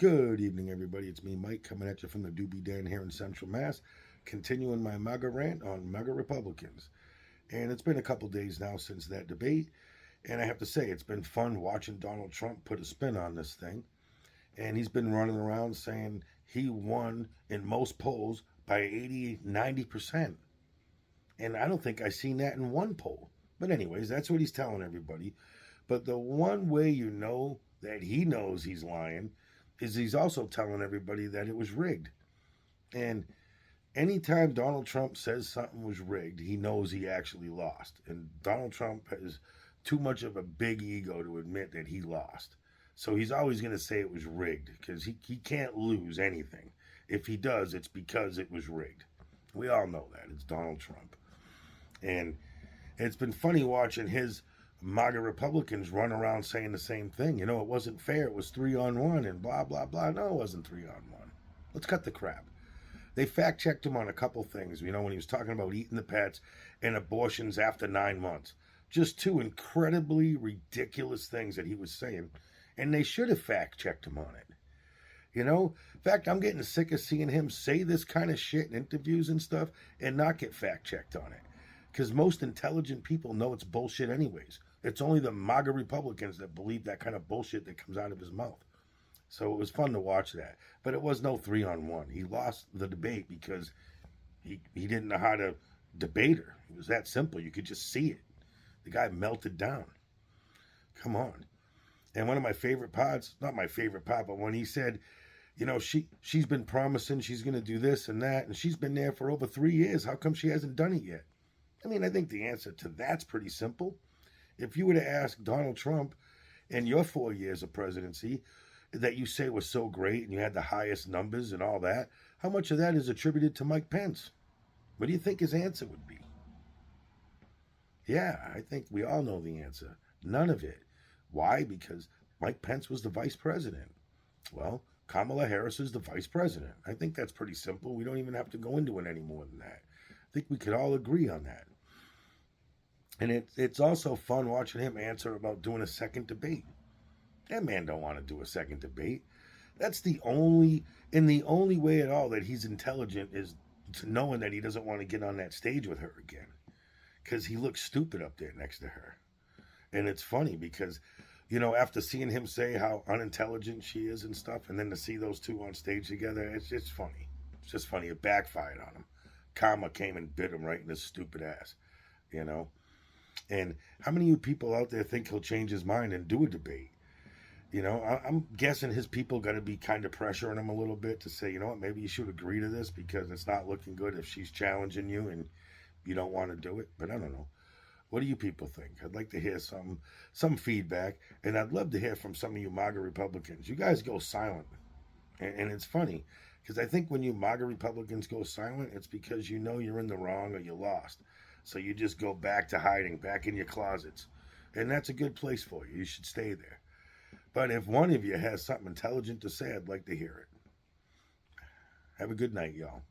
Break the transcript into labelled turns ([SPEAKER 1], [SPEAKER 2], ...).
[SPEAKER 1] Good evening, everybody. It's me, Mike, coming at you from the Doobie Den here in Central Mass, continuing my MAGA rant on MAGA Republicans. And it's been a couple days now since that debate, and I have to say, it's been fun watching Donald Trump put a spin on this thing. And he's been running around saying he won in most polls by 80, 90%. And I don't think I've seen that in one poll. But, anyways, that's what he's telling everybody. But the one way you know that he knows he's lying is he's also telling everybody that it was rigged. And anytime Donald Trump says something was rigged, he knows he actually lost. And Donald Trump has too much of a big ego to admit that he lost. So he's always going to say it was rigged because he can't lose anything. If he does, it's because it was rigged. We all know that. It's Donald Trump. And it's been funny watching his MAGA Republicans run around saying the same thing. You know, it wasn't fair. It was 3-on-1 and blah, blah, blah. No, it wasn't 3-on-1. Let's cut the crap. They fact-checked him on a couple things, you know, when he was talking about eating the pets and abortions after 9 months. Just two incredibly ridiculous things that he was saying, and they should have fact-checked him on it. You know, in fact, I'm getting sick of seeing him say this kind of shit in interviews and stuff and not get fact-checked on it. Because most intelligent people know it's bullshit anyways. It's only the MAGA Republicans that believe that kind of bullshit that comes out of his mouth. So it was fun to watch that. But it was no 3-on-1. He lost the debate because he didn't know how to debate her. It was that simple. You could just see it. The guy melted down. Come on. And one of my favorite pods, not my favorite pod, but when he said, you know, she's been promising she's going to do this and that, and she's been there for over 3 years. How come she hasn't done it yet? I mean, I think the answer to that's pretty simple. If you were to ask Donald Trump in your 4 years of presidency that you say was so great and you had the highest numbers and all that, how much of that is attributed to Mike Pence? What do you think his answer would be? Yeah, I think we all know the answer. None of it. Why? Because Mike Pence was the vice president. Well, Kamala Harris is the vice president. I think that's pretty simple. We don't even have to go into it any more than that. I think we could all agree on that. And it's also fun watching him answer about doing a second debate. That man don't want to do a second debate. That's the only way at all that he's intelligent is to knowing that he doesn't want to get on that stage with her again. Because he looks stupid up there next to her. And it's funny because, you know, after seeing him say how unintelligent she is and stuff, and then to see those two on stage together, it's just funny. It's just funny. It backfired on him. Karma came and bit him right in his stupid ass, you know. And how many of you people out there think he'll change his mind and do a debate? You know, I'm guessing his people got to be kind of pressuring him a little bit to say, you know what, maybe you should agree to this because it's not looking good if she's challenging you and you don't want to do it. But I don't know. What do you people think? I'd like to hear some feedback, and I'd love to hear from some of you MAGA Republicans. You guys go silent, and it's funny because I think when you MAGA Republicans go silent, it's because you know you're in the wrong or you lost. So you just go back to hiding, back in your closets. And that's a good place for you. You should stay there. But if one of you has something intelligent to say, I'd like to hear it. Have a good night, y'all.